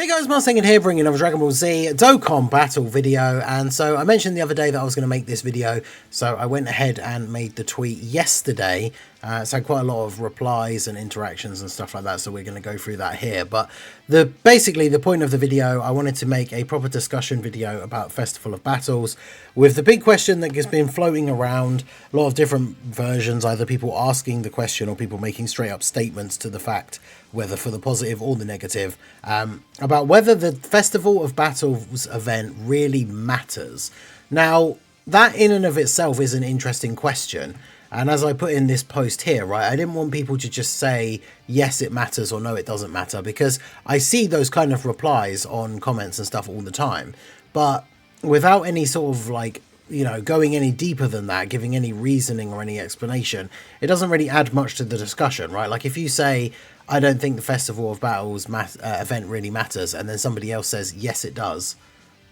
Hey guys, Mustang here bringing another Dragon Ball Z Dokkan Battle video, and so I mentioned the other day that I was going to make this video, so I went ahead and made the tweet yesterday. So quite a lot of replies and interactions and stuff like that, so we're going to go through that here. But basically the point of the video, I wanted to make a proper discussion video about Festival of Battles, with the big question that has been floating around, a lot of different versions, either people asking the question or people making straight up statements to the fact, whether for the positive or the negative, about whether the Festival of Battles event really matters. Now, that in and of itself is an interesting question. And as I put in this post here, right, I didn't want people to just say, yes, it matters or no, it doesn't matter, because I see those kind of replies on comments and stuff all the time. But without any sort of like, you know, going any deeper than that, giving any reasoning or any explanation, it doesn't really add much to the discussion, right? Like if you say, I don't think the Festival of Battles event really matters, and then somebody else says, yes, it does.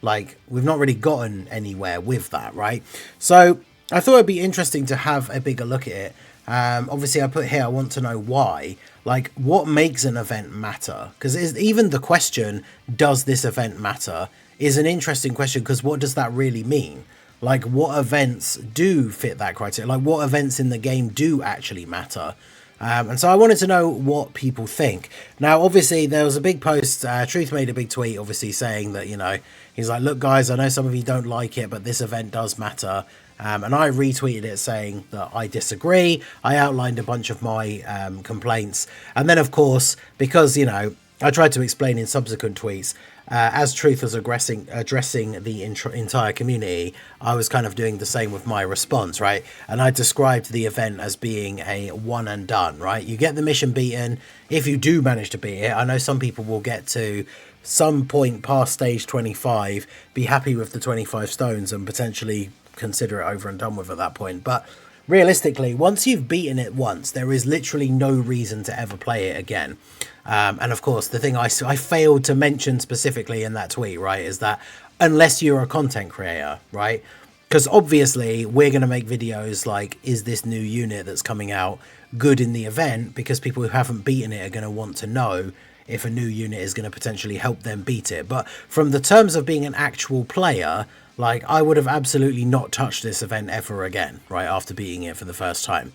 Like, we've not really gotten anywhere with that, right? So I thought it'd be interesting to have a bigger look at it. Obviously, I put here, I want to know why. Like, what makes an event matter? Because even the question, does this event matter, is an interesting question, because what does that really mean? Like, what events do fit that criteria? Like, what events in the game do actually matter? And so I wanted to know what people think. Now, obviously, there was a big post. Truth made a big tweet, obviously, saying that, you know, he's like, look, guys, I know some of you don't like it, but this event does matter. And I retweeted it saying that I disagree. I outlined a bunch of my complaints. And then, of course, because, you know, I tried to explain in subsequent tweets, as Truth was addressing the entire community, I was kind of doing the same with my response, right? And I described the event as being a one and done, right? You get the mission beaten if you do manage to beat it. I know some people will get to some point past stage 25, be happy with the 25 stones and potentially consider it over and done with at that point. But realistically, once you've beaten it once, there is literally no reason to ever play it again. And of course, the thing I failed to mention specifically in that tweet, right, is that unless you're a content creator, right? Because obviously we're going to make videos like, is this new unit that's coming out good in the event? Because people who haven't beaten it are going to want to know if a new unit is going to potentially help them beat it. But from the terms of being an actual player, like, I would have absolutely not touched this event ever again, right, after beating it for the first time.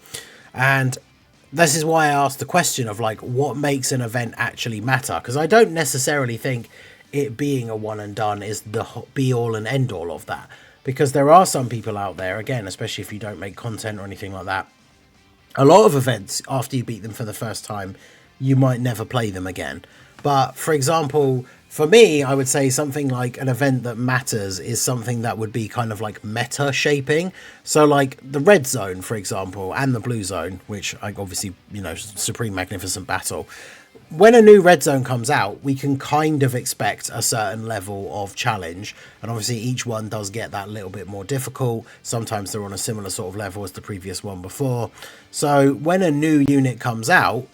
And this is why I asked the question of, like, what makes an event actually matter? Because I don't necessarily think it being a one and done is the be-all and end-all of that. Because there are some people out there, again, especially if you don't make content or anything like that, a lot of events, after you beat them for the first time, you might never play them again. But, for example, for me, I would say something like an event that matters is something that would be kind of like meta shaping. So like the red zone, for example, and the blue zone, which I obviously, you know, Supreme Magnificent Battle. When a new red zone comes out, we can kind of expect a certain level of challenge. And obviously each one does get that little bit more difficult. Sometimes they're on a similar sort of level as the previous one before. So when a new unit comes out,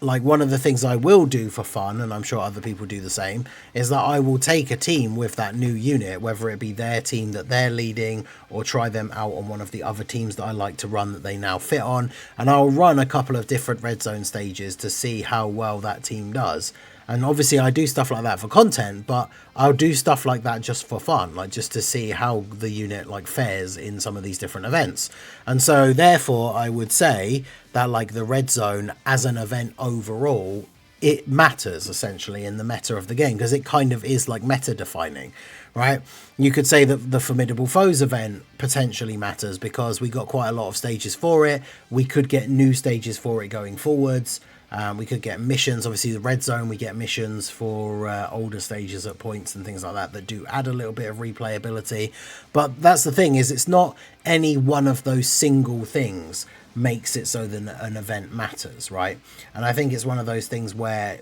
like, one of the things I will do for fun, and I'm sure other people do the same, is that I will take a team with that new unit, whether it be their team that they're leading or try them out on one of the other teams that I like to run that they now fit on. And I'll run a couple of different red zone stages to see how well that team does. And obviously I do stuff like that for content, but I'll do stuff like that just for fun, like just to see how the unit like fares in some of these different events. And so therefore I would say that like the red zone as an event overall, it matters essentially in the meta of the game, because it kind of is like meta defining, right? You could say that the Formidable Foes event potentially matters because we got quite a lot of stages for it. We could get new stages for it going forwards. We could get missions. Obviously, the red zone, we get missions for older stages at points and things like that do add a little bit of replayability. But that's the thing, is it's not any one of those single things makes it so that an event matters, right? And I think it's one of those things where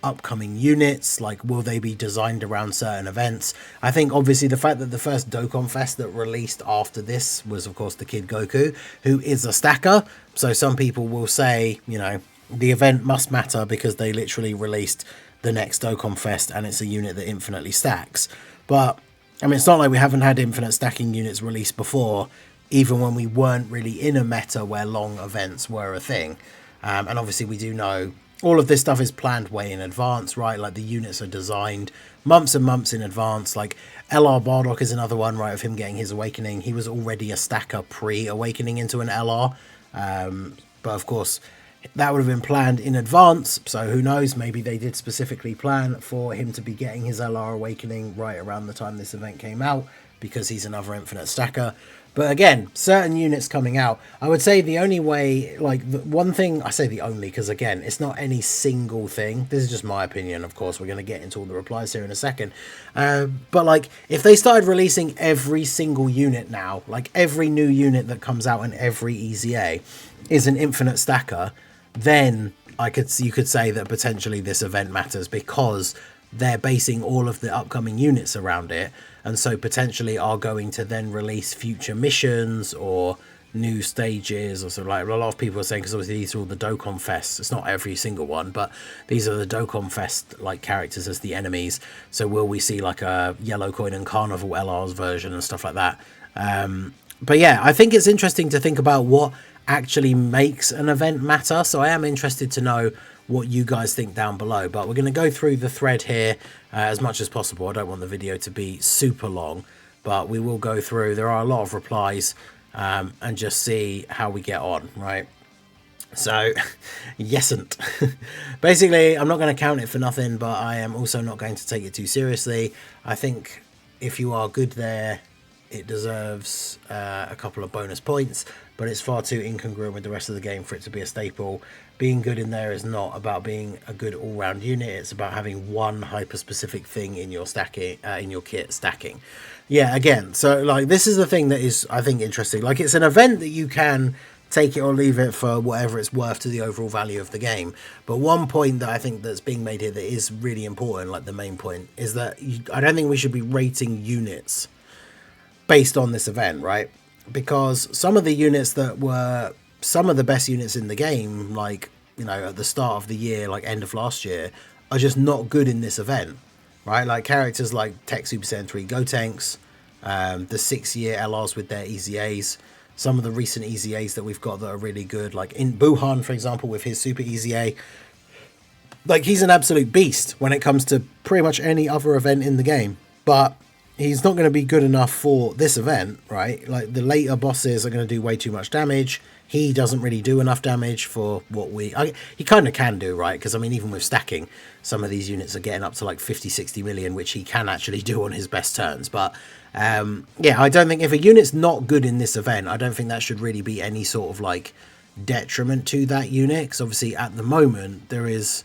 upcoming units, like, will they be designed around certain events? I think obviously the fact that the first Dokkan Fest that released after this was, of course, the Kid Goku, who is a stacker. So some people will say, you know, the event must matter because they literally released the next Dokkan Fest and it's a unit that infinitely stacks. But, I mean, it's not like we haven't had infinite stacking units released before, even when we weren't really in a meta where long events were a thing. And obviously we do know all of this stuff is planned way in advance, right? Like the units are designed months and months in advance. Like LR Bardock is another one, right, of him getting his awakening. He was already a stacker pre-awakening into an LR. But of course, that would have been planned in advance. So who knows, maybe they did specifically plan for him to be getting his LR awakening right around the time this event came out, because he's another infinite stacker. But again, certain units coming out, I would say the only way, like the one thing, I say the only because again, it's not any single thing. This is just my opinion. Of course, we're going to get into all the replies here in a second. But like if they started releasing every single unit now, like every new unit that comes out in every EZA is an infinite stacker, then you could say that potentially this event matters, because they're basing all of the upcoming units around it, and so potentially are going to then release future missions or new stages, or sort of like a lot of people are saying, because obviously these are all the Dokkan Fest. It's not every single one, but these are the Dokkan Fest like characters as the enemies. So will we see like a Yellow Coin and Carnival LR's version and stuff like that? But yeah, I think it's interesting to think about what actually makes an event matter. So I am interested to know what you guys think down below, but we're going to go through the thread here as much as possible. I don't want the video to be super long, but we will go through. There are a lot of replies and just see how we get on, right? So yesn't. Basically, I'm not going to count it for nothing, but I am also not going to take it too seriously. I think if you are good there, it deserves a couple of bonus points, but it's far too incongruent with the rest of the game for it to be a staple. Being good in there is not about being a good all-round unit. It's about having one hyper-specific thing in your stacking, in your kit stacking. Yeah, again, so like this is the thing that is, I think, interesting. Like it's an event that you can take it or leave it for whatever it's worth to the overall value of the game. But one point that I think that's being made here that is really important, like the main point, is that I don't think we should be rating units based on this event, right? Because some of the units that were some of the best units in the game, like, you know, at the start of the year, like end of last year, are just not good in this event, right? Like characters like Tech Super Saiyan 3 Gotenks, the 6-year LRs with their EZAs, some of the recent EZAs that we've got that are really good, like in Buhan, for example, with his Super EZA. Like, he's an absolute beast when it comes to pretty much any other event in the game, but he's not going to be good enough for this event, right? Like, the later bosses are going to do way too much damage. He doesn't really do enough damage for what he kind of can do, right? Because, I mean, even with stacking, some of these units are getting up to like 50, 60 million, which he can actually do on his best turns. But, yeah, I don't think if a unit's not good in this event, I don't think that should really be any sort of like detriment to that unit. Because obviously at the moment, there is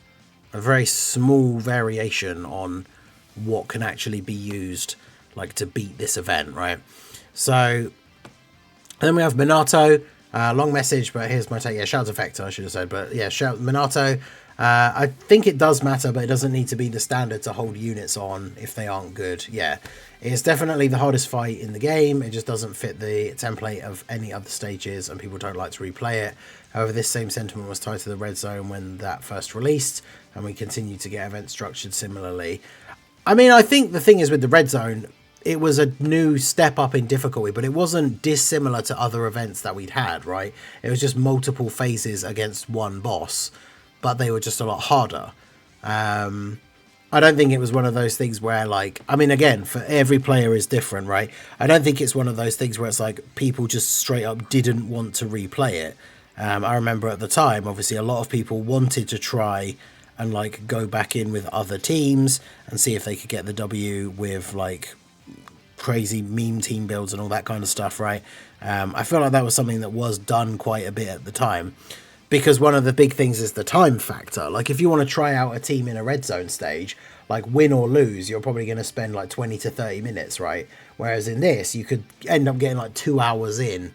a very small variation on what can actually be used like to beat this event, right? So then we have Minato. Long message, but here's my take. Yeah, shout out to Vector, I should have said. But yeah, shout Minato. I think it does matter, but it doesn't need to be the standard to hold units on if they aren't good. Yeah, it's definitely the hardest fight in the game. It just doesn't fit the template of any other stages, and people don't like to replay it. However, this same sentiment was tied to the Red Zone when that first released, and we continue to get events structured similarly. I mean, I think the thing is with the Red Zone, it was a new step up in difficulty, but it wasn't dissimilar to other events that we'd had, right? It was just multiple phases against one boss, but they were just a lot harder. I don't think it was one of those things where, like, I mean, again, for every player is different, right? I don't think it's one of those things where it's like people just straight up didn't want to replay it. I remember at the time, obviously, a lot of people wanted to try and, like, go back in with other teams and see if they could get the W with, like, crazy meme team builds and all that kind of stuff, right? I feel like that was something that was done quite a bit at the time, because one of the big things is the time factor. Like, if you want to try out a team in a red zone stage, like, win or lose, you're probably going to spend like 20 to 30 minutes, right? Whereas in this, you could end up getting like 2 hours in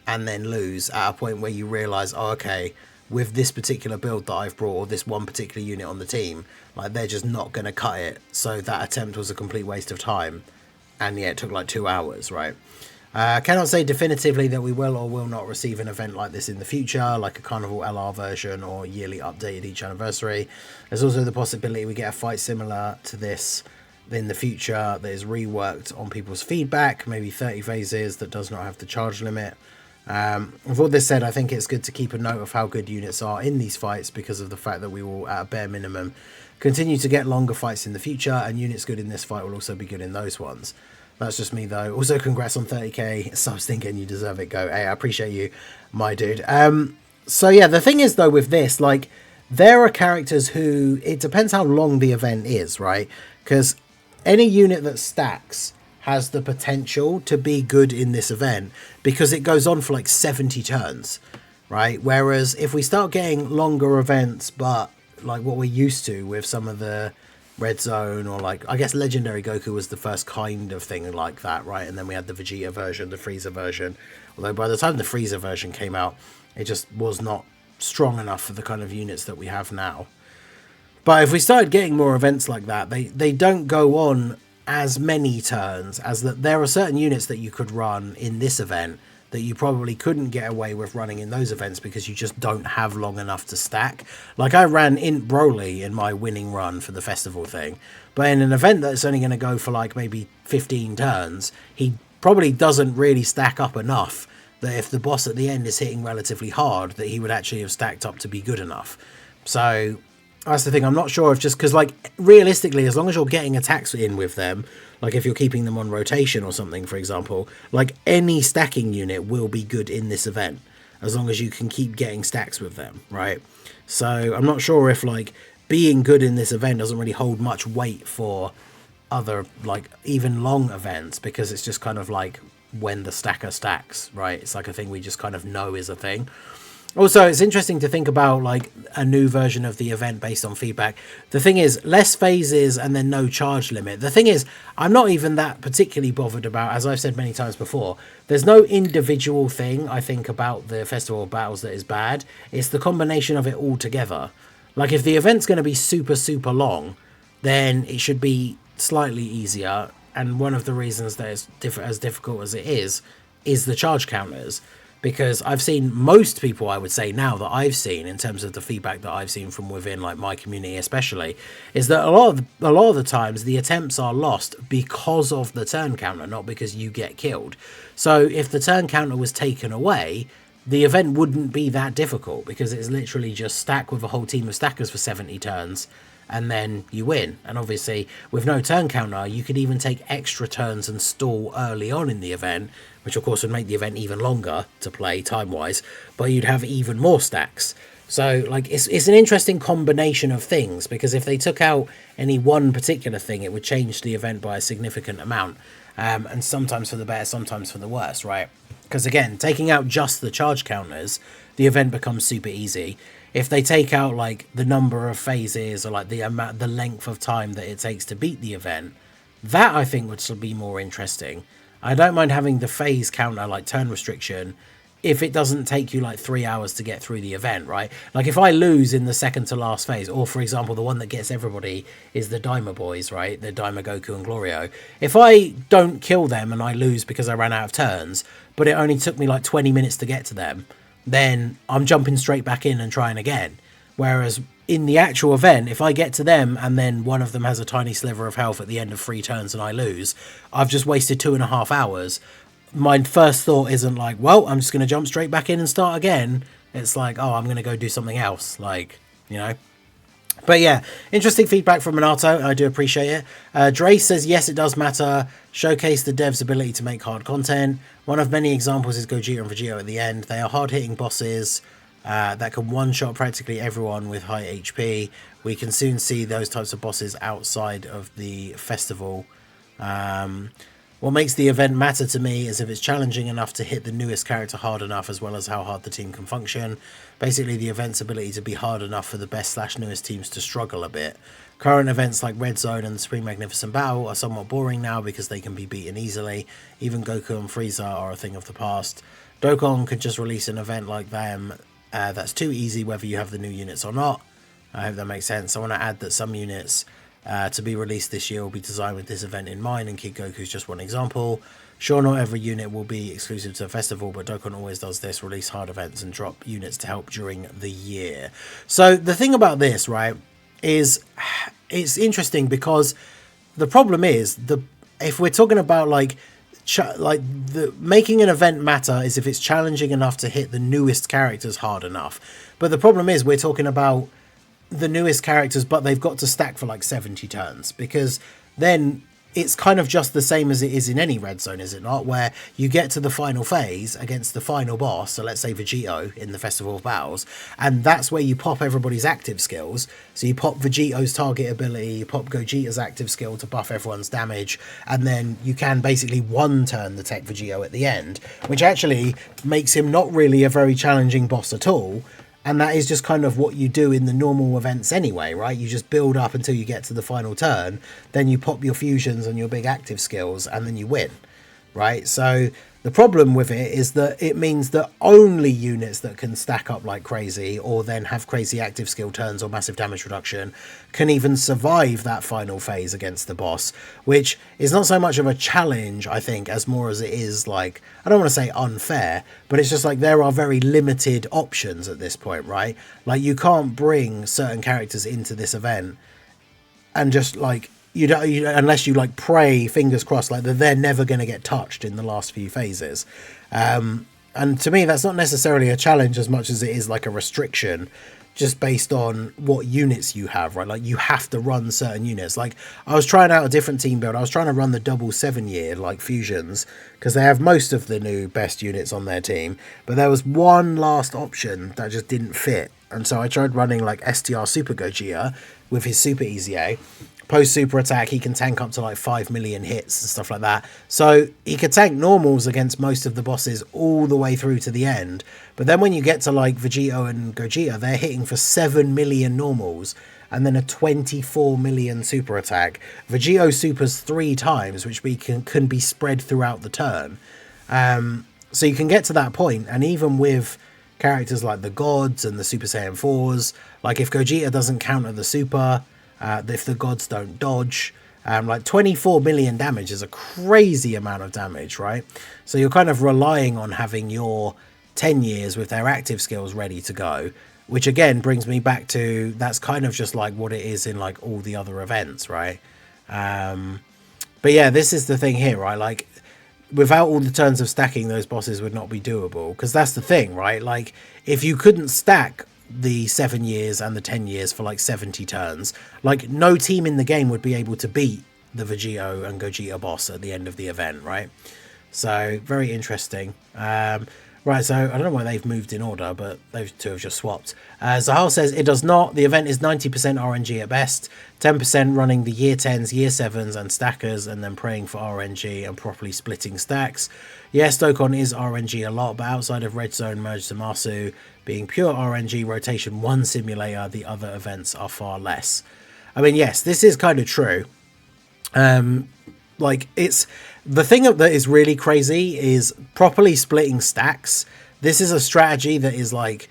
and then lose at a point where you realize, oh, okay, with this particular build that I've brought, or this one particular unit on the team, like, they're just not going to cut it. So that attempt was a complete waste of time. And yeah, it took like 2 hours, right? Cannot say definitively that we will or will not receive an event like this in the future, like a Carnival LR version or yearly updated each anniversary. There's also the possibility we get a fight similar to this in the future that is reworked on people's feedback, maybe 30 phases that does not have the charge limit. With all this said, I think it's good to keep a note of how good units are in these fights because of the fact that we will, at a bare minimum, continue to get longer fights in the future, and units good in this fight will also be good in those ones. That's just me, though. Also, congrats on 30k subs, thinking you deserve it. Go. Hey, I appreciate you, my dude. So yeah, the thing is, though, with this, like, there are characters who, it depends how long the event is, right? Because any unit that stacks has the potential to be good in this event because it goes on for like 70 turns, right? Whereas if we start getting longer events, but like what we're used to with some of the Red Zone, or like, I guess Legendary Goku was the first kind of thing like that, right? And then we had the Vegeta version, the Frieza version. Although by the time the Frieza version came out, it just was not strong enough for the kind of units that we have now. But if we started getting more events like that, they don't go on as many turns, as that there are certain units that you could run in this event that you probably couldn't get away with running in those events because you just don't have long enough to stack. Like, I ran Int Broly in my winning run for the festival thing, but in an event that's only going to go for like maybe 15 turns, he probably doesn't really stack up enough that if the boss at the end is hitting relatively hard, that he would actually have stacked up to be good enough. So that's the thing. I'm not sure if, just because, like, realistically, as long as you're getting attacks in with them, like if you're keeping them on rotation or something, for example, like any stacking unit will be good in this event as long as you can keep getting stacks with them, right? So I'm not sure if, like, being good in this event doesn't really hold much weight for other, like, even long events, because it's just kind of like when the stacker stacks, right? It's like a thing we just kind of know is a thing. Also, it's interesting to think about like a new version of the event based on feedback. The thing is, less phases and then no charge limit. The thing is, I'm not even that particularly bothered about, as I've said many times before, there's no individual thing I think about the Festival of Battles that is bad. It's the combination of it all together. Like, if the event's going to be super, super long, then it should be slightly easier. And one of the reasons that it's as difficult as it is the charge counters. Because I've seen most people, I would say now that I've seen, in terms of the feedback that I've seen from within, like, my community especially, is that a lot of the times the attempts are lost because of the turn counter, not because you get killed. So if the turn counter was taken away, the event wouldn't be that difficult, because it's literally just stack with a whole team of stackers for 70 turns and then you win. And obviously with no turn counter, you could even take extra turns and stall early on in the event, which of course would make the event even longer to play time-wise, but you'd have even more stacks. So, like, it's an interesting combination of things, because if they took out any one particular thing, it would change the event by a significant amount, and sometimes for the better, sometimes for the worse, right? Because again, taking out just the charge counters, the event becomes super easy. If they take out like the number of phases, or like the length of time that it takes to beat the event, that I think would still be more interesting. I don't mind having the phase counter, like turn restriction, if it doesn't take you like 3 hours to get through the event, right? Like, if I lose in the second to last phase, or for example, the one that gets everybody is the Daima boys, right? The Daima Goku and Glorio. If I don't kill them and I lose because I ran out of turns, but it only took me like 20 minutes to get to them, then I'm jumping straight back in and trying again. Whereas in the actual event, if I get to them and then one of them has a tiny sliver of health at the end of 3 turns and I lose, I've just wasted 2.5 hours. My first thought isn't like, well, I'm just going to jump straight back in and start again. It's like, oh, I'm going to go do something else, like, you know. But yeah, interesting feedback from Minato. I do appreciate it. Dre says, yes, it does matter. Showcase the dev's ability to make hard content. One of many examples is Gogeta and Vegeta at the end. They are hard-hitting bosses that can one-shot practically everyone with high HP. We can soon see those types of bosses outside of the festival. What makes the event matter to me is if it's challenging enough to hit the newest character hard enough, as well as how hard the team can function. Basically, the event's ability to be hard enough for the best/newest teams to struggle a bit. Current events like Red Zone and the Supreme Magnificent Battle are somewhat boring now because they can be beaten easily. Even Goku and Frieza are a thing of the past. Dokkan could just release an event like them that's too easy whether you have the new units or not. I hope that makes sense. I want to add that some units to be released this year will be designed with this event in mind, and Kid Goku is just one example. Sure, not every unit will be exclusive to a festival, but Dokkan always does this, release hard events and drop units to help during the year. So the thing about this, right, is it's interesting because the problem is, if we're talking about like like the making an event matter is if it's challenging enough to hit the newest characters hard enough. But the problem is we're talking about the newest characters, but they've got to stack for like 70 turns, because then it's kind of just the same as it is in any red zone, is it not? Where you get to the final phase against the final boss, so let's say Vegito in the Festival of Battles, and that's where you pop everybody's active skills. So you pop Vegito's target ability, you pop Gogeta's active skill to buff everyone's damage, and then you can basically one turn the Tech Vegito at the end, which actually makes him not really a very challenging boss at all. And that is just kind of what you do in the normal events anyway, right? You just build up until you get to the final turn, then you pop your fusions and your big active skills, and then you win, right? So the problem with it is that it means that only units that can stack up like crazy, or then have crazy active skill turns or massive damage reduction, can even survive that final phase against the boss, which is not so much of a challenge, I think, as more as it is like, I don't want to say unfair, but it's just like there are very limited options at this point, right? Like you can't bring certain characters into this event and just like, you don't, unless you like pray, fingers crossed, like that they're never going to get touched in the last few phases. And to me, that's not necessarily a challenge as much as it is like a restriction, just based on what units you have, right? Like you have to run certain units. Like I was trying out a different team build. I was trying to run the double 7-year like fusions, because they have most of the new best units on their team, but there was one last option that just didn't fit. And so I tried running like STR Super Gogeta with his Super EZA. Post super attack, he can tank up to like 5 million hits and stuff like that. So he could tank normals against most of the bosses all the way through to the end. But then when you get to like Vegito and Gogeta, they're hitting for 7 million normals and then a 24 million super attack. Vegito supers 3 times, which can be spread throughout the turn. So you can get to that point, and even with characters like the gods and the Super Saiyan 4s, like if Gogeta doesn't counter the super, if the gods don't dodge, like 24 million damage is a crazy amount of damage, right? So you're kind of relying on having your 10 years with their active skills ready to go, which again brings me back to that's kind of just like what it is in like all the other events, right? But yeah, this is the thing here, right? Like without all the turns of stacking, those bosses would not be doable, because that's the thing, right? Like if you couldn't stack the 7 years and the 10 years for like 70 turns, like no team in the game would be able to beat the Vegito and Gogeta boss at the end of the event, right? So very interesting. Right, so I don't know why they've moved in order, but those two have just swapped. Zahal says it does not. The event is 90% RNG at best, 10% running the year 10s, year 7s and stackers, and then praying for RNG and properly splitting stacks. Yes, Dokkan is RNG a lot, but outside of Red Zone, Merge Zamasu being pure RNG rotation 1 simulator, the other events are far less. I mean, yes, this is kind of true. Like it's the thing that is really crazy is properly splitting stacks. This is a strategy that is like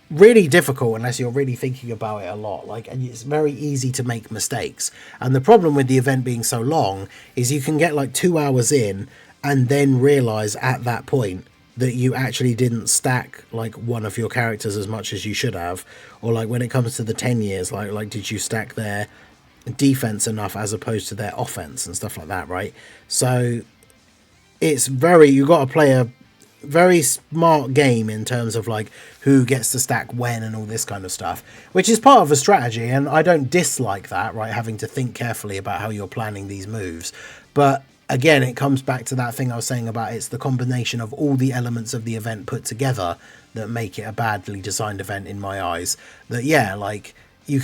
really difficult unless you're really thinking about it a lot, like, and it's very easy to make mistakes. And the problem with the event being so long is you can get like 2 hours in and then realize at that point that you actually didn't stack like one of your characters as much as you should have, or like when it comes to the 10 years, like did you stack their defense enough as opposed to their offense and stuff like that, right? So it's you got to play a very smart game in terms of like who gets to stack when and all this kind of stuff, which is part of a strategy, and I don't dislike that, right? Having to think carefully about how you're planning these moves. But again, it comes back to that thing I was saying about it's the combination of all the elements of the event put together that make it a badly designed event in my eyes. That yeah, like you've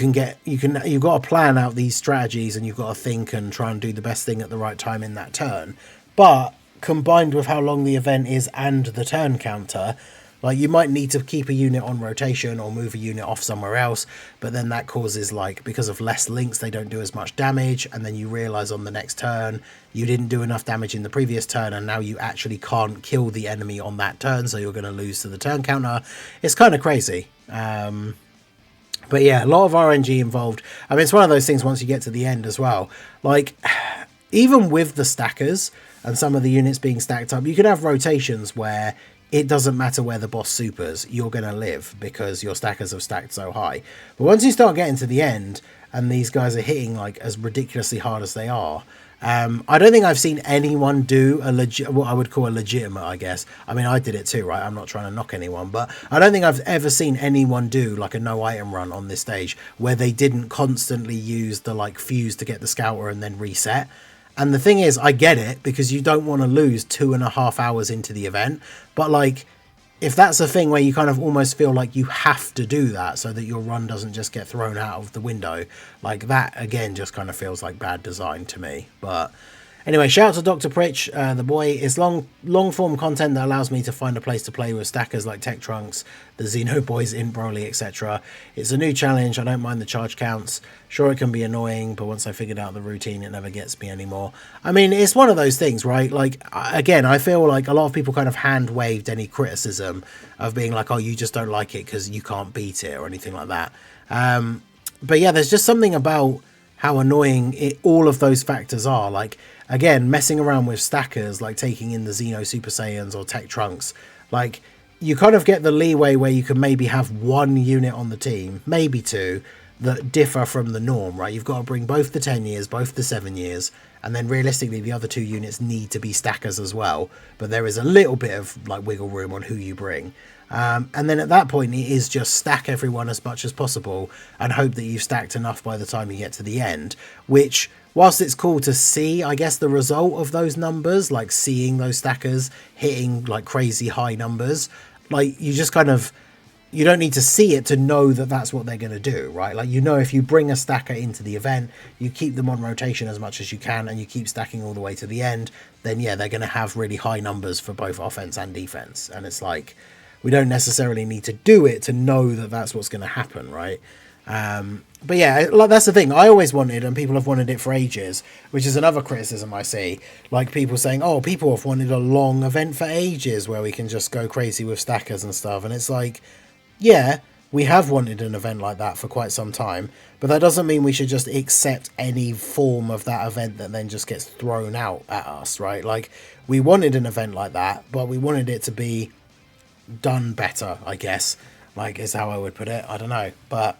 got to plan out these strategies and you've got to think and try and do the best thing at the right time in that turn. But combined with how long the event is and the turn counter, like you might need to keep a unit on rotation or move a unit off somewhere else, but then that causes, like, because of less links, they don't do as much damage, and then you realize on the next turn you didn't do enough damage in the previous turn, and now you actually can't kill the enemy on that turn, so you're going to lose to the turn counter. It's kind of crazy. But yeah, a lot of RNG involved. I mean, it's one of those things once you get to the end as well. Like, even with the stackers and some of the units being stacked up, you can have rotations where it doesn't matter where the boss supers, you're going to live because your stackers have stacked so high. But once you start getting to the end and these guys are hitting like as ridiculously hard as they are. I don't think I've seen anyone do what I would call a legitimate, I guess. I mean, I did it too, right? I'm not trying to knock anyone, but I don't think I've ever seen anyone do like a no item run on this stage where they didn't constantly use the like fuse to get the scouter and then reset. And the thing is, I get it, because you don't want to lose 2.5 hours into the event, but like, if that's a thing where you kind of almost feel like you have to do that so that your run doesn't just get thrown out of the window, like that again just kind of feels like bad design to me. But anyway, shout out to Dr. Pritch. The boy is long form content that allows me to find a place to play with stackers like Tech Trunks, the Xeno Boys, Int Broly, etc. It's a new challenge. I don't mind the charge counts. Sure, it can be annoying, but once I figured out the routine, it never gets me anymore. I mean, it's one of those things, right? Like, again, I feel like a lot of people kind of hand-waved any criticism of being like, oh, you just don't like it because you can't beat it or anything like that. But yeah, there's just something about how annoying all of those factors are. Like, again, messing around with stackers, like taking in the Xeno Super Saiyans or Tech Trunks, like, you kind of get the leeway where you can maybe have one unit on the team, maybe two, that differ from the norm, right? You've got to bring both the 10 years, both the 7 years, and then realistically the other two units need to be stackers as well, but there is a little bit of like wiggle room on who you bring. And then at that point it is just stack everyone as much as possible and hope that you've stacked enough by the time you get to the end, which, whilst it's cool to see, I guess, the result of those numbers, like seeing those stackers hitting like crazy high numbers, like you just kind of, you don't need to see it to know that that's what they're going to do, right? Like, you know, if you bring a stacker into the event, you keep them on rotation as much as you can, and you keep stacking all the way to the end, then yeah, they're going to have really high numbers for both offense and defense. And it's like, we don't necessarily need to do it to know that that's what's going to happen, right? But yeah, like, that's the thing I always wanted, and people have wanted it for ages, which is another criticism I see. Like, people saying, oh, people have wanted a long event for ages where we can just go crazy with stackers and stuff. And it's like, yeah, we have wanted an event like that for quite some time, but that doesn't mean we should just accept any form of that event that then just gets thrown out at us, right? Like, we wanted an event like that, but we wanted it to be done better, I guess, like, is how I would put it. I don't know, but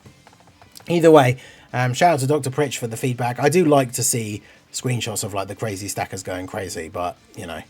either way, shout out to Dr. Pritch for the feedback. I do like to see screenshots of like the crazy stackers going crazy, but you know,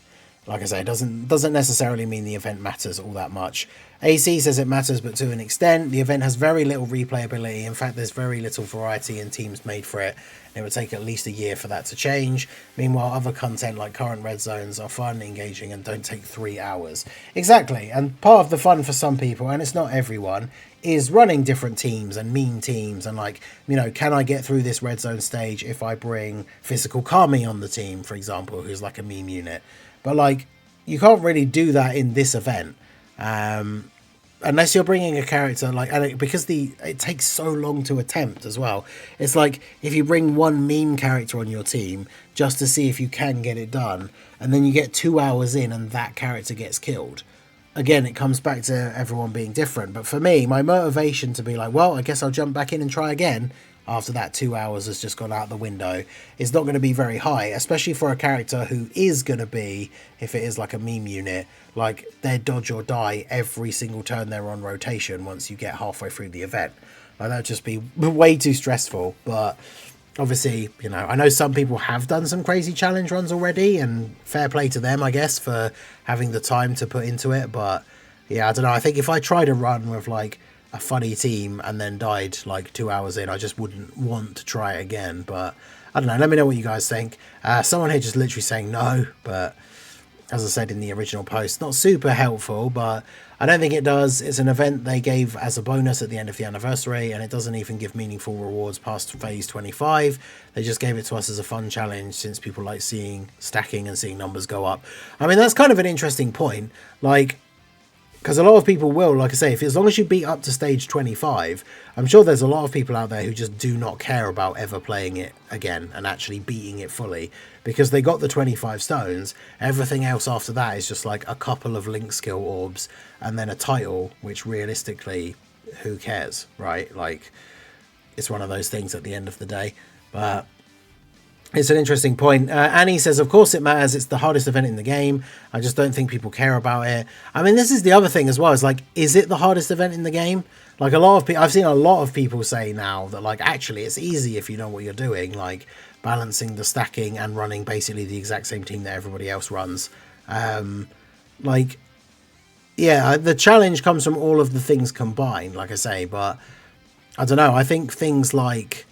like I say, it doesn't necessarily mean the event matters all that much. AC says it matters, but to an extent. The event has very little replayability. In fact, there's very little variety in teams made for it. It would take at least a year for that to change. Meanwhile, other content like current red zones are fun, engaging, and don't take 3 hours. Exactly, and part of the fun for some people, and it's not everyone, is running different teams and meme teams, and like, you know, can I get through this red zone stage if I bring Physical Kami on the team, for example, who's like a meme unit. But like, you can't really do that in this event, unless you're bringing a character like, and because it takes so long to attempt as well. It's like, if you bring one meme character on your team just to see if you can get it done, and then you get 2 hours in and that character gets killed. Again, it comes back to everyone being different. But for me, my motivation to be like, well, I guess I'll jump back in and try again after that 2 hours has just gone out the window, is not going to be very high, especially for a character who is going to be, if it is like a meme unit, like they're dodge or die every single turn they're on rotation once you get halfway through the event. Like, that'd just be way too stressful. But obviously, you know, I know some people have done some crazy challenge runs already, and fair play to them, I guess, for having the time to put into it. But yeah, I don't know, I think if I tried a run with like a funny team and then died like 2 hours in, I just wouldn't want to try it again. But I don't know, let me know what you guys think. Someone here just literally saying no, but as I said in the original post, not super helpful, but I don't think it does. It's an event they gave as a bonus at the end of the anniversary, and it doesn't even give meaningful rewards past phase 25. They just gave it to us as a fun challenge, since people like seeing stacking and seeing numbers go up. I mean, that's kind of an interesting point, like, because a lot of people will, like I say, as long as you beat up to stage 25, I'm sure there's a lot of people out there who just do not care about ever playing it again and actually beating it fully, because they got the 25 stones. Everything else after that is just like a couple of link skill orbs and then a title, which realistically, who cares, right? Like, it's one of those things at the end of the day. But It's an interesting point. Annie says, of course it matters. It's the hardest event in the game. I just don't think people care about it. I mean, this is the other thing as well. It's like, is it the hardest event in the game? Like a lot of people, I've seen a lot of people say now that like, actually it's easy if you know what you're doing, like balancing the stacking and running basically the exact same team that everybody else runs. Like, yeah, the challenge comes from all of the things combined, like I say, but I don't know. I think things like,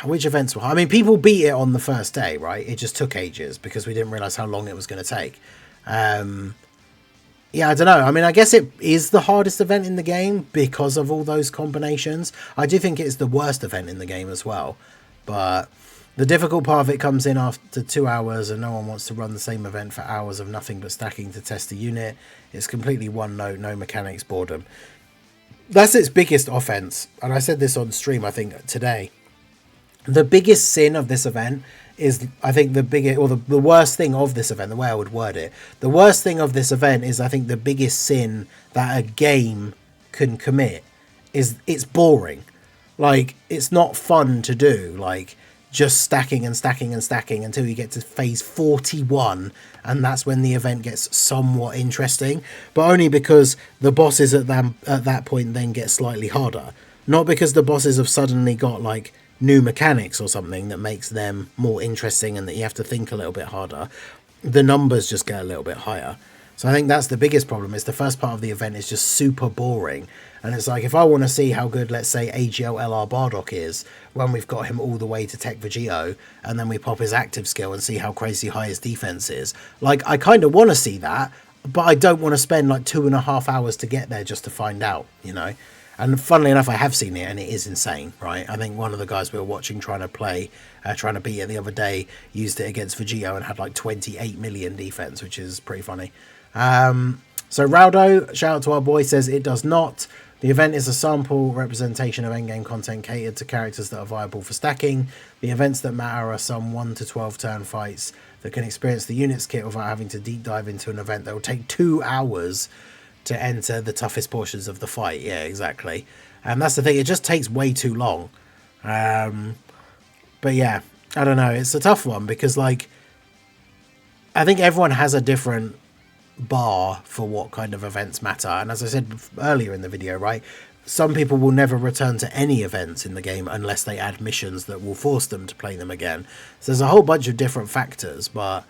which events were hard? I mean, people beat it on the first day, right? It just took ages because we didn't realize how long it was going to take. Yeah, I don't know. I mean, I guess it is the hardest event in the game because of all those combinations. I do think it's the worst event in the game as well. But the difficult part of it comes in after 2 hours and no one wants to run the same event for hours of nothing but stacking to test the unit. It's completely one note, no mechanics, boredom. That's its biggest offense. And I said this on stream, I think, today. The biggest sin of this event is, I think, the worst thing of this event, the way I would word it, the worst thing of this event is, I think, the biggest sin that a game can commit is it's boring. Like, it's not fun to do, like, just stacking and stacking and stacking until you get to phase 41, and that's when the event gets somewhat interesting, but only because the bosses at that point then get slightly harder. Not because the bosses have suddenly got, like, new mechanics or something that makes them more interesting and that you have to think a little bit harder. The numbers just get a little bit higher. So I think that's the biggest problem, is the first part of the event is just super boring. And it's like, if I want to see how good, let's say, AGL LR Bardock is, when we've got him all the way to Tech Vegito, and then we pop his active skill and see how crazy high his defense is. Like, I kind of want to see that, but I don't want to spend like 2.5 hours to get there just to find out, you know? And funnily enough, I have seen it, and it is insane, right? I think one of the guys we were watching trying to beat it the other day, used it against Vegito and had like 28 million defense, which is pretty funny. So Raudo, shout out to our boy, says it does not. The event is a sample representation of endgame content catered to characters that are viable for stacking. The events that matter are some 1 to 12 turn fights that can experience the units kit without having to deep dive into an event that will take 2 hours to enter the toughest portions of the fight. Yeah, exactly. And that's the thing, it just takes way too long. But yeah, I don't know, it's a tough one because, like, I think everyone has a different bar for what kind of events matter. And as I said earlier in the video, right, some people will never return to any events in the game unless they add missions that will force them to play them again. So there's a whole bunch of different factors, but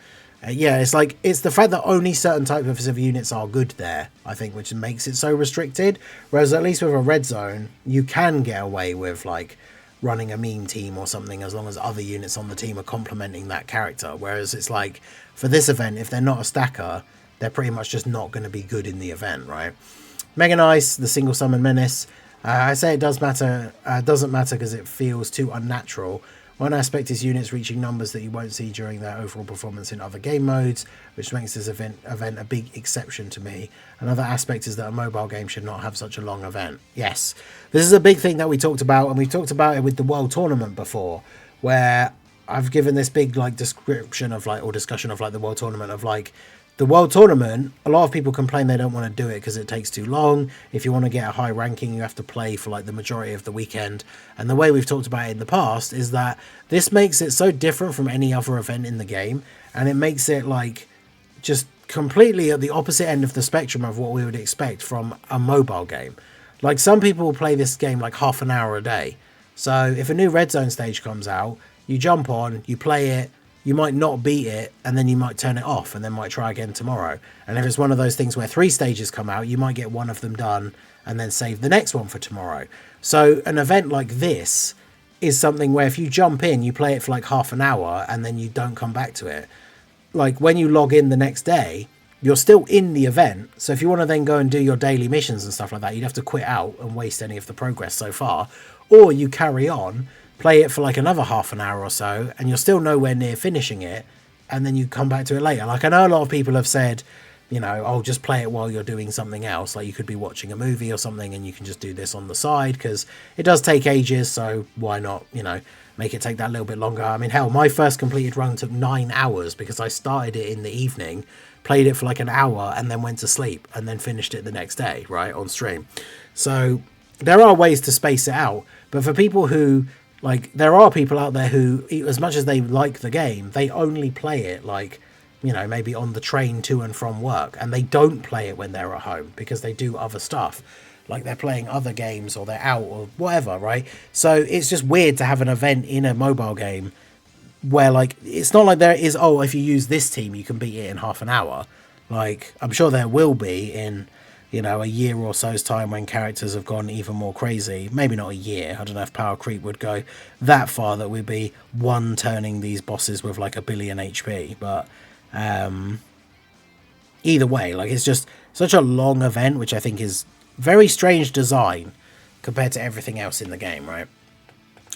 yeah, it's like, it's the fact that only certain types of units are good there, I think, which makes it so restricted. Whereas at least with a red zone, you can get away with like running a meme team or something as long as other units on the team are complementing that character. Whereas it's like, for this event, if they're not a stacker, they're pretty much just not going to be good in the event, right? Mega Nice, the single summon menace. I say it does matter. Doesn't matter because it feels too unnatural. One aspect is units reaching numbers that you won't see during their overall performance in other game modes, which makes this event a big exception to me. Another aspect is that a mobile game should not have such a long event. Yes, this is a big thing that we talked about, and we talked about it with the World Tournament before, where I've given this big like description of like, or discussion of like the World Tournament of like, the World Tournament, a lot of people complain they don't want to do it because it takes too long. If you want to get a high ranking, you have to play for like the majority of the weekend. And the way we've talked about it in the past is that this makes it so different from any other event in the game. And it makes it like just completely at the opposite end of the spectrum of what we would expect from a mobile game. Like, some people will play this game like half an hour a day. So if a new Red Zone stage comes out, you jump on, you play it, you might not beat it, and then you might turn it off and then might try again tomorrow. And if it's one of those things where 3 stages come out, you might get one of them done and then save the next one for tomorrow. So an event like this is something where if you jump in, you play it for like half an hour and then you don't come back to it. Like, when you log in the next day, you're still in the event. So if you want to then go and do your daily missions and stuff like that, you'd have to quit out and waste any of the progress so far. Or you carry on, play it for like another half an hour or so, and you're still nowhere near finishing it, and then you come back to it later. Like, I know a lot of people have said, you know, oh, just play it while you're doing something else. Like, you could be watching a movie or something and you can just do this on the side, because it does take ages, so why not, you know, make it take that little bit longer. I mean, hell, my first completed run took 9 hours because I started it in the evening, played it for like an hour, and then went to sleep, and then finished it the next day, right, on stream. So there are ways to space it out, but for people who Like, there are people out there who, as much as they like the game, they only play it, like, you know, maybe on the train to and from work, and they don't play it when they're at home because they do other stuff. Like, they're playing other games or they're out or whatever, right? So it's just weird to have an event in a mobile game where, like, it's not like there is, oh, if you use this team, you can beat it in half an hour. Like, I'm sure there will be in, you know, a year or so's time when characters have gone even more crazy. Maybe not a year. I don't know if power creep would go that far that we'd be one turning these bosses with like 1 billion HP. But either way, like, it's just such a long event, which I think is very strange design compared to everything else in the game, right?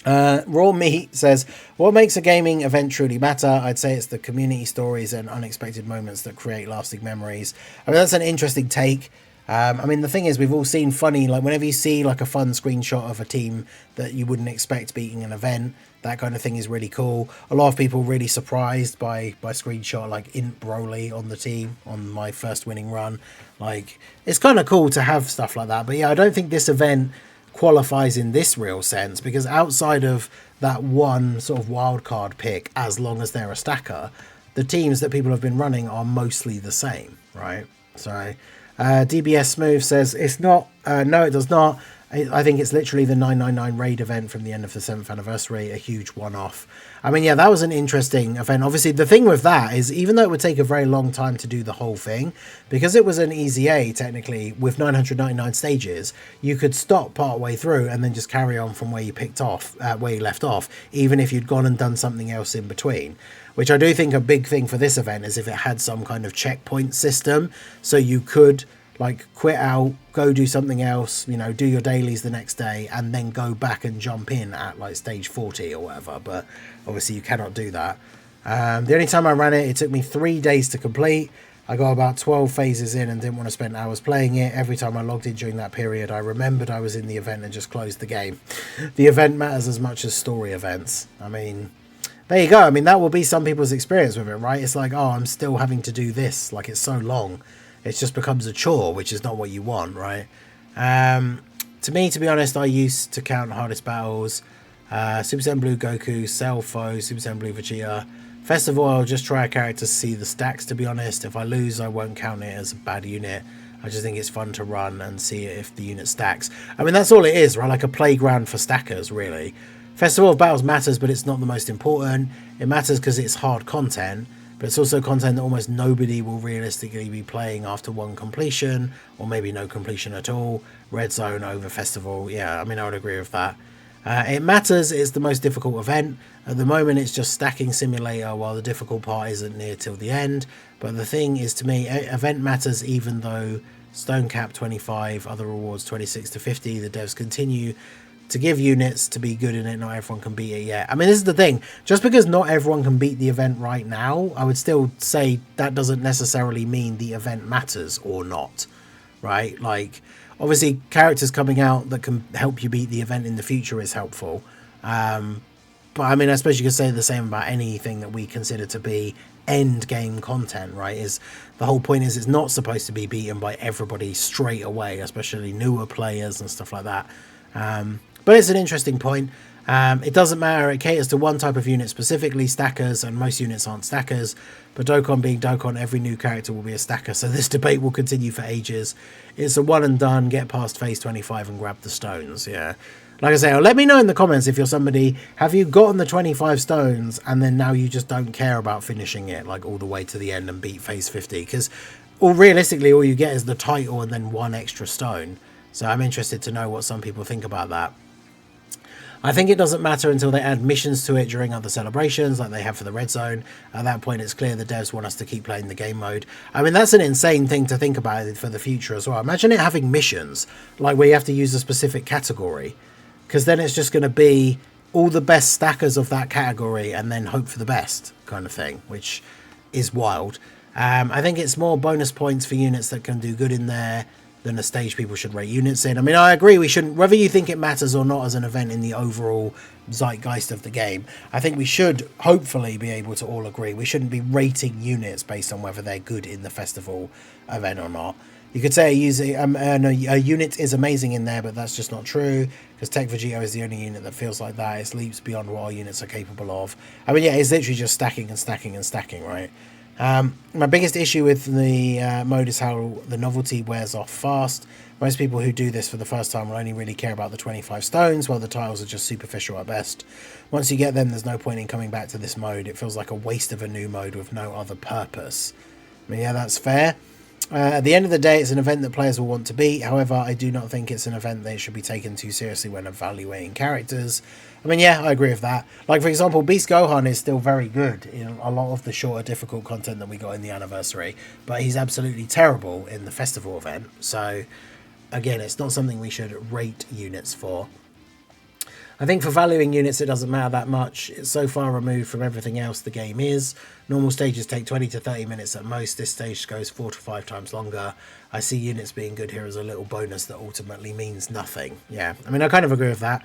Raw Meat says, what makes a gaming event truly matter? I'd say it's the community stories and unexpected moments that create lasting memories. I mean, that's an interesting take. I mean, the thing is, we've all seen funny, like, whenever you see like a fun screenshot of a team that you wouldn't expect beating an event, that kind of thing is really cool. A lot of people really surprised by screenshot like Int Broly on the team on my first winning run. Like, it's kind of cool to have stuff like that. But yeah, I don't think this event qualifies in this real sense, because outside of that one sort of wild card pick, as long as they're a stacker, the teams that people have been running are mostly the same, right? So DBS Smooth says it's not, no it does not. I think it's literally the 999 raid event from the end of the 7th anniversary, a huge one-off. I mean, yeah, that was an interesting event. Obviously, the thing with that is, even though it would take a very long time to do the whole thing, because it was an easy A, technically, with 999 stages, you could stop part way through and then just carry on from where you picked off, where you left off, even if you'd gone and done something else in between. Which I do think a big thing for this event is if it had some kind of checkpoint system, so you could like quit out, go do something else, you know, do your dailies the next day, and then go back and jump in at like stage 40 or whatever. But obviously you cannot do that. The only time I ran it, it took me 3 days to complete. I got about 12 phases in and didn't want to spend hours playing it. Every time I logged in during that period, I remembered I was in the event and just closed the game. The event matters as much as story events. I mean, there you go. I mean, that will be some people's experience with it, right? It's like, oh, I'm still having to do this. Like, it's so long. It just becomes a chore, which is not what you want, right? To me, to be honest, I used to count hardest battles. Super Saiyan Blue Goku, Cell Foe, Super Saiyan Blue Vegeta. Festival, I'll just try a character to see the stacks, to be honest. If I lose, I won't count it as a bad unit. I just think it's fun to run and see if the unit stacks. I mean, that's all it is, right? Like a playground for stackers, really. Festival of Battles matters, but it's not the most important. It matters because it's hard content. But it's also content that almost nobody will realistically be playing after one completion, or maybe no completion at all. Red Zone over Festival, yeah, I mean, I would agree with that. It matters, it's the most difficult event. At the moment, it's just stacking simulator, while the difficult part isn't near till the end. But the thing is, to me, event matters even though Stone Cap 25, other rewards 26 to 50, the devs continue to give units to be good in it. Not everyone can beat it yet. I mean, this is the thing. Just because not everyone can beat the event right now, I would still say that doesn't necessarily mean the event matters or not, right? Like, obviously, characters coming out that can help you beat the event in the future is helpful. But, I mean, I suppose you could say the same about anything that we consider to be end game content, right? Is the whole point is it's not supposed to be beaten by everybody straight away, especially newer players and stuff like that. But it's an interesting point. It doesn't matter, it caters to one type of unit specifically, stackers, and most units aren't stackers. But Dokkan being Dokkan, every new character will be a stacker, so this debate will continue for ages. It's a one and done, get past phase 25 and grab the stones, yeah. Like I say, let me know in the comments if you're somebody, have you gotten the 25 stones and then now you just don't care about finishing it like all the way to the end and beat phase 50? Because realistically all you get is the title and then one extra stone. So I'm interested to know what some people think about that. I think it doesn't matter until they add missions to it during other celebrations like they have for the Red Zone. At that point, it's clear the devs want us to keep playing the game mode. I mean, that's an insane thing to think about for the future as well. Imagine it having missions, like where you have to use a specific category. Because then it's just going to be all the best stackers of that category and then hope for the best kind of thing, which is wild. I think it's more bonus points for units that can do good in there than a stage people should rate units in. I mean, I agree, we shouldn't, whether you think it matters or not as an event in the overall zeitgeist of the game, I think we should hopefully be able to all agree we shouldn't be rating units based on whether they're good in the festival event or not. You could say a unit is amazing in there, but that's just not true, because Tech Vegito is the only unit that feels like that. It leaps beyond what our units are capable of. I mean, yeah, it's literally just stacking and stacking and stacking, right? My biggest issue with the mode is how the novelty wears off fast. Most people who do this for the first time will only really care about the 25 stones, while the tiles are just superficial at best. Once you get them, there's no point in coming back to this mode. It feels like a waste of a new mode with no other purpose. I mean, yeah, that's fair. At the end of the day, it's an event that players will want to beat. However, I do not think it's an event that should be taken too seriously when evaluating characters. I mean, yeah, I agree with that. Like, for example, Beast Gohan is still very good in a lot of the shorter, difficult content that we got in the anniversary, but he's absolutely terrible in the festival event. So, again, it's not something we should rate units for. I think for valuing units, it doesn't matter that much. It's so far removed from everything else the game is. Normal stages take 20 to 30 minutes at most. This stage goes 4 to 5 times longer. I see units being good here as a little bonus that ultimately means nothing. Yeah, I mean, I kind of agree with that.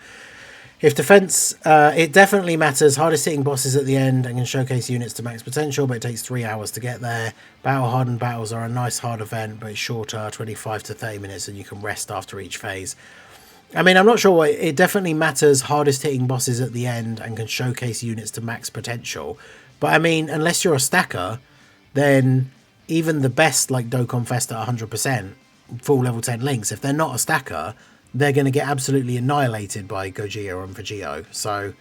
If defense, it definitely matters. Hardest hitting bosses at the end and can showcase units to max potential, but it takes 3 hours to get there. Battle hardened battles are a nice hard event, but it's shorter, 25 to 30 minutes, and you can rest after each phase. I mean, I'm not sure. It definitely matters hardest hitting bosses at the end and can showcase units to max potential. But I mean, unless you're a stacker, then even the best like Dokkan Fest at 100%, full level 10 links, if they're not a stacker, they're going to get absolutely annihilated by Gogeta and Vegito. So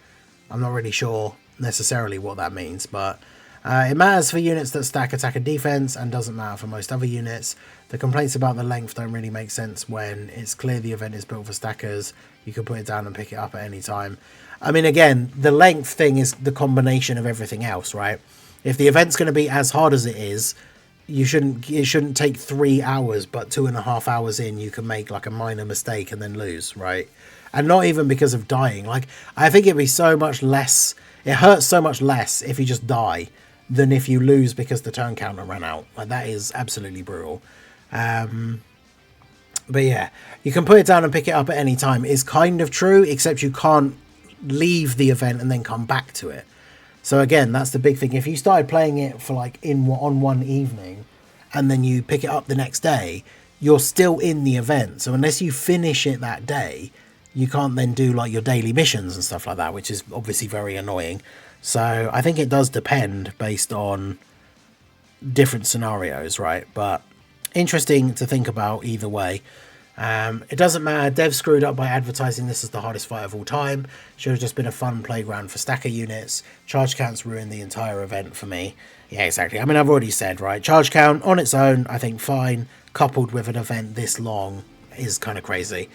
I'm not really sure necessarily what that means, but it matters for units that stack attack and defense and doesn't matter for most other units. The complaints about the length don't really make sense when it's clear the event is built for stackers. You can put it down and pick it up at any time. I mean, again, the length thing is the combination of everything else, right? If the event's going to be as hard as it is, it shouldn't take 3 hours, but 2.5 hours in, you can make like a minor mistake and then lose, right? And not even because of dying. Like, I think it'd be so much less, it hurts so much less if you just die than if you lose because the turn counter ran out. Like, that is absolutely brutal. But yeah, you can put it down and pick it up at any time. It's kind of true, except you can't leave the event and then come back to it. So again, that's the big thing. If you started playing it for like on one evening and then you pick it up the next day, you're still in the event. So unless you finish it that day, you can't then do like your daily missions and stuff like that, which is obviously very annoying. So I think it does depend based on different scenarios, right? But interesting to think about either way. It doesn't matter. Dev screwed up by advertising this as the hardest fight of all time. Should have just been a fun playground for stacker units. Charge counts ruined the entire event for me. Yeah, exactly. I mean, I've already said, right? Charge count on its own, I think fine. Coupled with an event this long is kind of crazy.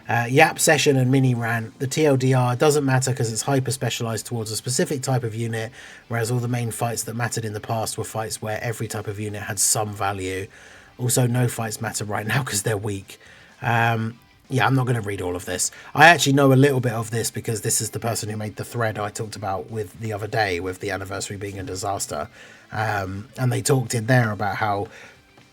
Yap session and mini rant. The TLDR doesn't matter because it's hyper specialized towards a specific type of unit, whereas all the main fights that mattered in the past were fights where every type of unit had some value. Also, no fights matter right now because they're weak. Yeah, I'm not going to read all of this. I actually know a little bit of this because this is the person who made the thread I talked about with the other day with the anniversary being a disaster. And they talked in there about how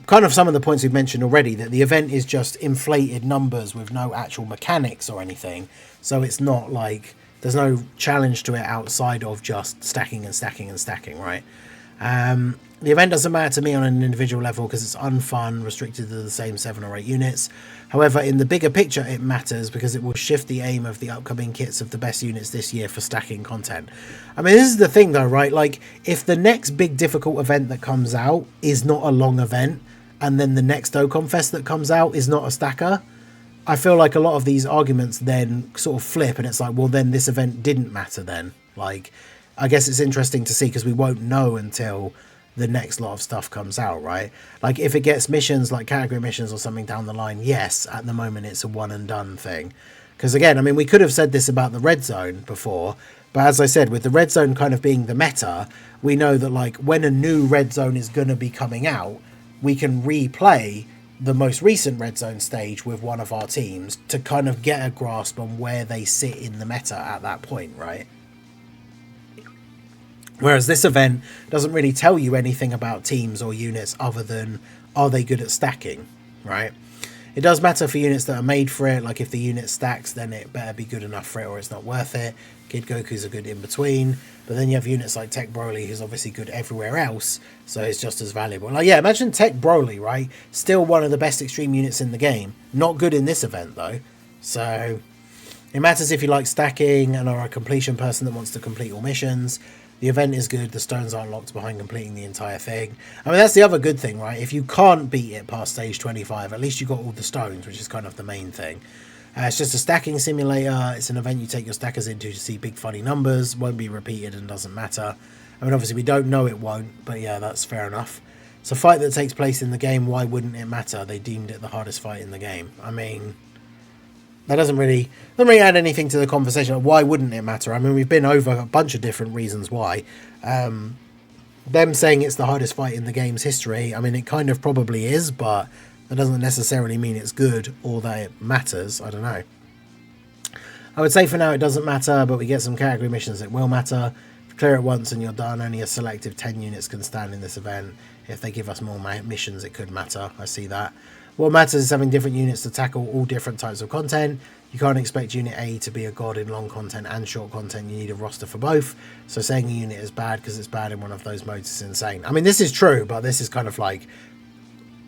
kind of some of the points we've mentioned already, that the event is just inflated numbers with no actual mechanics or anything. So it's not like there's no challenge to it outside of just stacking and stacking and stacking, right? The event doesn't matter to me on an individual level because it's unfun, restricted to the same 7 or 8 units. However, in the bigger picture, it matters because it will shift the aim of the upcoming kits of the best units this year for stacking content. I mean, this is the thing though, right? Like, if the next big difficult event that comes out is not a long event, and then the next Dokkan Fest that comes out is not a stacker, I feel like a lot of these arguments then sort of flip, and it's like, well, then this event didn't matter then. Like, I guess it's interesting to see because we won't know until the next lot of stuff comes out, right? Like, if it gets missions like category missions or something down the line, yes, at the moment it's a one and done thing. Because again, I mean, we could have said this about the red zone before, but as I said, with the red zone kind of being the meta, we know that like when a new red zone is going to be coming out, we can replay the most recent red zone stage with one of our teams to kind of get a grasp on where they sit in the meta at that point, right? Whereas this event doesn't really tell you anything about teams or units other than, are they good at stacking, right? It does matter for units that are made for it, like if the unit stacks, then it better be good enough for it or it's not worth it. Kid Goku's a good in-between, but then you have units like Tech Broly, who's obviously good everywhere else, so it's just as valuable. Like, yeah, imagine Tech Broly, right? Still one of the best extreme units in the game. Not good in this event, though. So it matters if you like stacking and are a completion person that wants to complete all missions. The event is good, the stones aren't locked behind completing the entire thing. I mean, that's the other good thing, right? If you can't beat it past stage 25, at least you got all the stones, which is kind of the main thing. It's just a stacking simulator. It's an event you take your stackers into to see big funny numbers. Won't be repeated and doesn't matter. I mean, obviously we don't know it won't, but yeah, that's fair enough. It's a fight that takes place in the game. Why wouldn't it matter? They deemed it the hardest fight in the game. I mean, that doesn't really add anything to the conversation. Why wouldn't it matter? I mean, we've been over a bunch of different reasons why. Them saying it's the hardest fight in the game's history, I mean, it kind of probably is, but that doesn't necessarily mean it's good or that it matters. I don't know. I would say for now it doesn't matter, but we get some category missions that will matter. If you clear it once and you're done, only a selective 10 units can stand in this event. If they give us more missions, it could matter. I see that. What matters is having different units to tackle all different types of content. You can't expect Unit A to be a god in long content and short content. You need a roster for both. So saying a unit is bad because it's bad in one of those modes is insane. I mean, this is true, but this is kind of like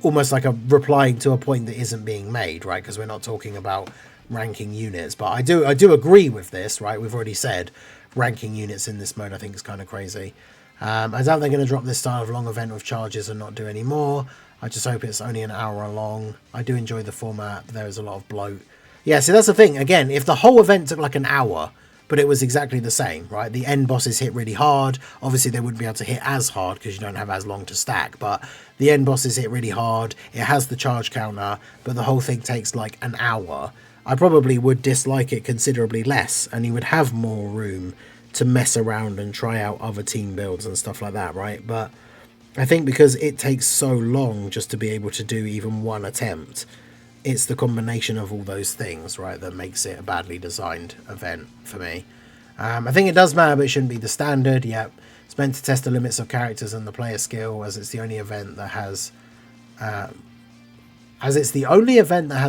almost like a replying to a point that isn't being made, right? Because we're not talking about ranking units. But I do agree with this, right? We've already said ranking units in this mode I think is kind of crazy. I doubt they're going to drop this style of long event with charges and not do any more. I just hope it's only an hour long. I do enjoy the format, but there is a lot of bloat. Yeah, see, that's the thing. Again, if the whole event took like an hour, but it was exactly the same, right? The end bosses hit really hard. Obviously, they wouldn't be able to hit as hard because you don't have as long to stack, but the end bosses hit really hard. It has the charge counter, but the whole thing takes like an hour. I probably would dislike it considerably less, and you would have more room to mess around and try out other team builds and stuff like that, right? But I think because it takes so long just to be able to do even one attempt, it's the combination of all those things, right, that makes it a badly designed event for me. I think it does matter, but it shouldn't be the standard. Yep, it's meant to test the limits of characters and the player skill, as it's the only event that has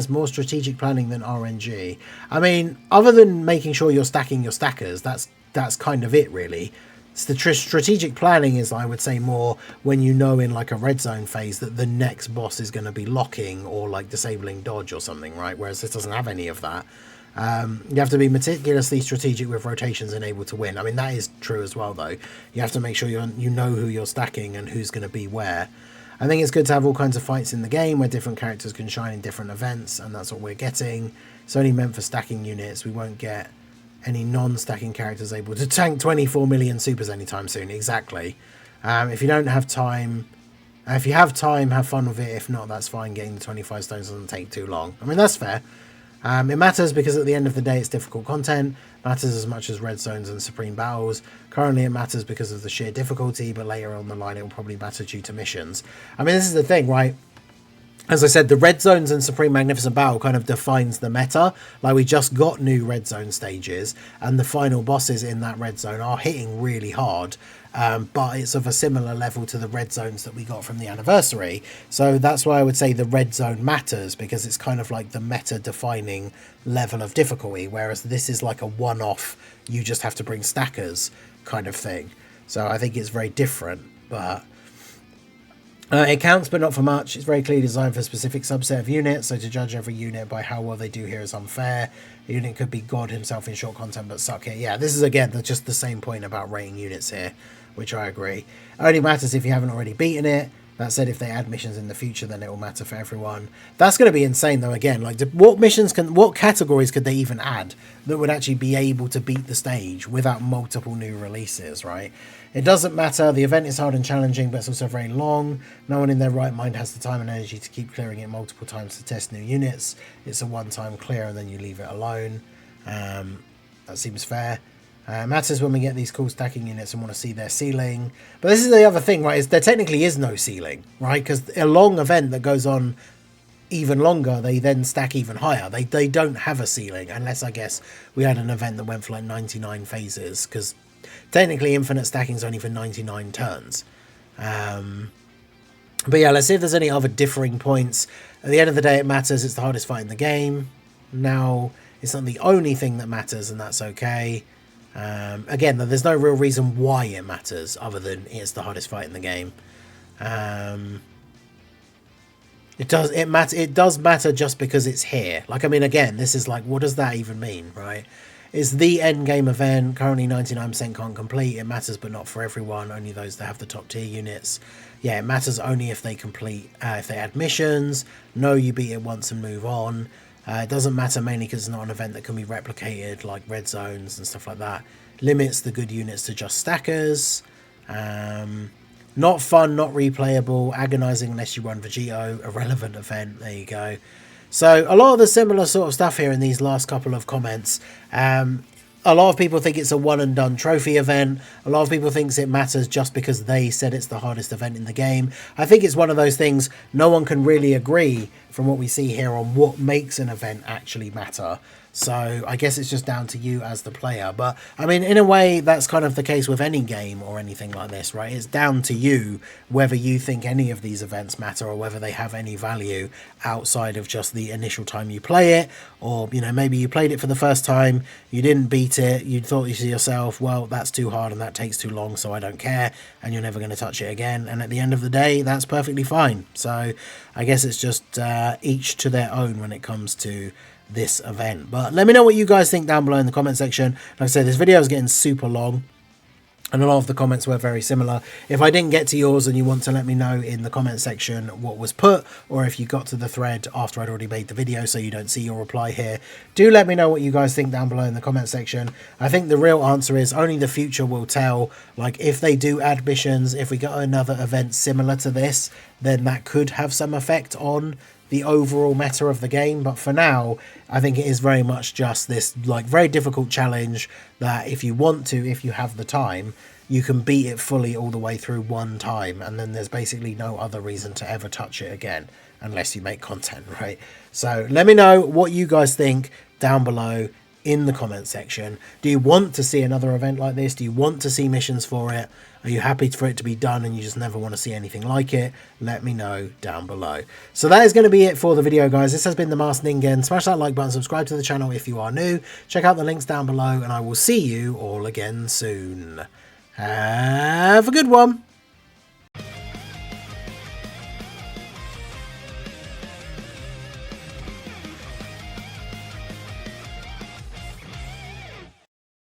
more strategic planning than RNG. I mean, other than making sure you're stacking your stackers, that's kind of it, really. It's the strategic planning is, I would say, more when you know in like a red zone phase that the next boss is going to be locking or like disabling dodge or something, right? Whereas this doesn't have any of that. You have to be meticulously strategic with rotations and able to win. I mean, that is true as well, though. You have to make sure you know who you're stacking and who's going to be where. I think it's good to have all kinds of fights in the game where different characters can shine in different events, and that's what we're getting. It's only meant for stacking units. We won't get any non-stacking characters able to tank 24 million supers anytime soon. Exactly. If you don't have time, if you have time, have fun with it. If not, that's fine. Getting the 25 stones doesn't take too long. I mean, that's fair. It matters because at the end of the day, it's difficult content. Matters as much as red zones and supreme battles. Currently, it matters because of the sheer difficulty, but later on the line, it will probably matter due to missions. I mean, this is the thing, right? As I said, the red zones and Supreme Magnificent Battle kind of defines the meta. Like, we just got new red zone stages, and the final bosses in that red zone are hitting really hard. But it's of a similar level to the red zones that we got from the anniversary. So that's why I would say the red zone matters, because it's kind of like the meta defining level of difficulty, whereas this is like a one-off, you just have to bring stackers kind of thing. So I think it's very different, but it counts, but not for much. It's very clearly designed for a specific subset of units, so to judge every unit by how well they do here is unfair. A unit could be God himself in short content, but suck it. Yeah, this is, again, just the same point about rating units here, which I agree. It only matters if you haven't already beaten it. That said, if they add missions in the future, then it will matter for everyone. That's going to be insane, though, again. Like, what categories could they even add that would actually be able to beat the stage without multiple new releases, right? It doesn't matter. The event is hard and challenging, but it's also very long. No one in their right mind has the time and energy to keep clearing it multiple times to test new units. It's a one-time clear, and then you leave it alone. That seems fair. It matters when we get these cool stacking units and want to see their ceiling. But this is the other thing, right, is there technically is no ceiling, right? Because a long event that goes on even longer, they then stack even higher. They don't have a ceiling, unless, I guess, we had an event that went for like 99 phases, because technically infinite stacking is only for 99 turns. But yeah, let's see if there's any other differing points. At the end of the day, it matters. It's the hardest fight in the game. Now, it's not the only thing that matters, and that's okay. Again, there's no real reason why it matters other than it's the hardest fight in the game. It does matter just because it's here. Like, I mean, again, this is like, what does that even mean, right? It's the end game event. Currently 99% can't complete. It matters, but not for everyone. Only those that have the top tier units. Yeah, it matters only if they complete, if they add missions. No, you beat it once and move on. It doesn't matter mainly because it's not an event that can be replicated, like red zones and stuff like that. Limits the good units to just stackers. Not fun, not replayable, agonizing unless you run Vegito, irrelevant event. There you go. So a lot of the similar sort of stuff here in these last couple of comments. A lot of people think it's a one and done trophy event. A lot of people think it matters just because they said it's the hardest event in the game. I think it's one of those things no one can really agree from what we see here on what makes an event actually matter. So I guess it's just down to you as the player. But I mean, in a way, that's kind of the case with any game or anything like this, right? It's down to you whether you think any of these events matter or whether they have any value outside of just the initial time you play it. Or, you know, maybe you played it for the first time, you didn't beat it, you thought to yourself, well, that's too hard and that takes too long, so I don't care, and you're never going to touch it again. And at the end of the day, that's perfectly fine. So I guess it's just each to their own when it comes to this event. But let me know what you guys think down below in the comment section. Like I said, this video is getting super long and a lot of the comments were very similar. If I didn't get to yours and you want to let me know in the comment section what was put, or if you got to the thread after I'd already made the video so you don't see your reply here, do let me know what you guys think down below in the comment section. I think the real answer is only the future will tell. Like, if they do add missions, if we get another event similar to this, then that could have some effect on the overall meta of the game. But for now, I think it is very much just this like very difficult challenge that if you want to, if you have the time, you can beat it fully all the way through one time, and then there's basically no other reason to ever touch it again unless you make content, right? So let me know what you guys think down below in the comment section. Do you want to see another event like this? Do you want to see missions for it? Are you happy for it to be done and you just never want to see anything like it? Let me know down below. So that is going to be it for the video, guys. This has been the Masked Ningen. Smash that like button, subscribe to the channel if you are new. Check out the links down below, and I will see you all again soon. Have a good one.